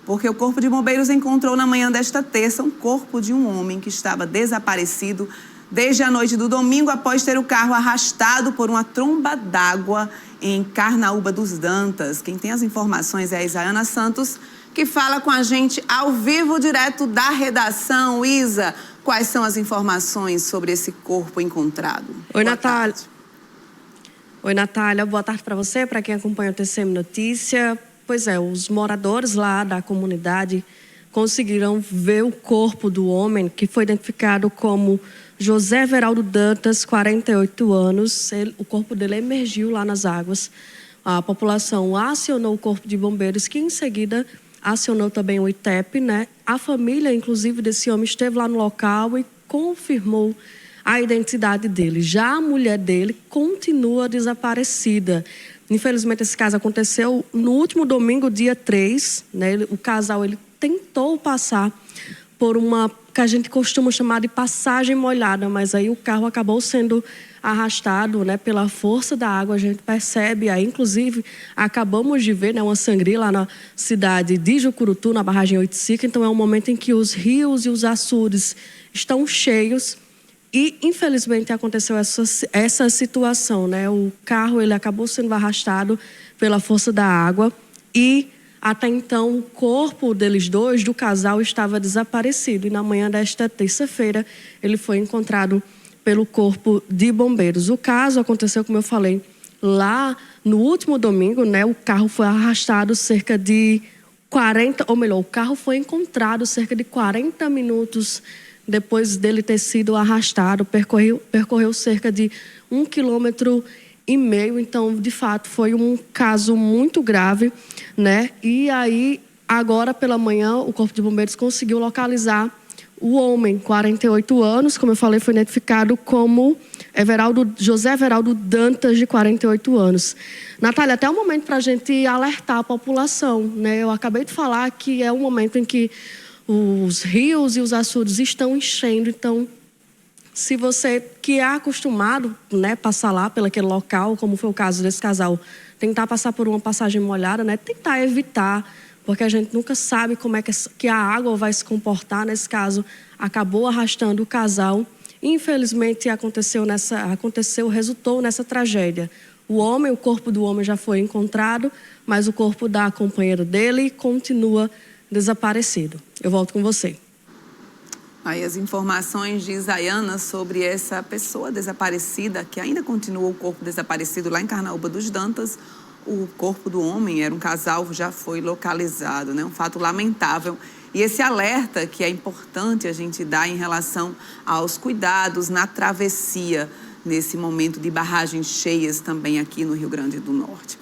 porque o Corpo de Bombeiros encontrou na manhã desta terça um corpo de um homem que estava desaparecido desde a noite do domingo após ter o carro arrastado por uma tromba d'água em Carnaúba dos Dantas. Quem tem as informações é a Isaiana Santos, que fala com a gente ao vivo, direto da redação. Isa, quais são as informações sobre esse corpo encontrado? Oi, Natália. Oi, Natália. Boa tarde para você, para quem acompanha o TCM Notícia. Pois é, os moradores lá da comunidade conseguiram ver o corpo do homem, que foi identificado como José Everaldo Dantas, 48 anos. O corpo dele emergiu lá nas águas. A população acionou o Corpo de Bombeiros, que em seguida acionou também o ITEP, né? A família, inclusive, desse homem esteve lá no local e confirmou a identidade dele. Já a mulher dele continua desaparecida. Infelizmente, esse caso aconteceu no último domingo, dia 3. Né? O casal ele tentou passar por uma que a gente costuma chamar de passagem molhada, mas aí o carro acabou sendo arrastado, né, pela força da água. A gente percebe aí, inclusive, acabamos de ver, né, uma sangria lá na cidade de Jucurutu, na barragem Oiticica. Então é um momento em que os rios e os açudes estão cheios. E, infelizmente, aconteceu essa situação, né? O carro ele acabou sendo arrastado pela força da água e, até então, o corpo deles dois, do casal, estava desaparecido. E, na manhã desta terça-feira, ele foi encontrado pelo Corpo de Bombeiros. O caso aconteceu, como eu falei, lá no último domingo, né? O carro foi arrastado cerca de 40... Ou melhor, o carro foi encontrado cerca de 40 minutos depois dele ter sido arrastado, percorreu cerca de 1,5 quilômetro. Então, de fato, foi um caso muito grave, né? E aí, agora pela manhã, o Corpo de Bombeiros conseguiu localizar o homem, 48 anos, como eu falei, foi identificado como José Everaldo Dantas, de 48 anos. Natália, até o momento para a gente alertar a população, né? Eu acabei de falar que é um momento em que os rios e os açudes estão enchendo. Então, se você que é acostumado, né, passar lá pelaquele local, como foi o caso desse casal, tentar passar por uma passagem molhada, né, tentar evitar, porque a gente nunca sabe como é que a água vai se comportar. Nesse caso, acabou arrastando o casal. Infelizmente, resultou nessa tragédia. O corpo do homem já foi encontrado, mas o corpo da companheira dele continua desaparecido. Eu volto com você. Aí as informações de Isaiana sobre essa pessoa desaparecida, que ainda continua o corpo desaparecido lá em Carnaúba dos Dantas. O corpo do homem, era um casal, já foi localizado, né? Um fato lamentável. E esse alerta que é importante a gente dar em relação aos cuidados na travessia, nesse momento de barragens cheias também aqui no Rio Grande do Norte.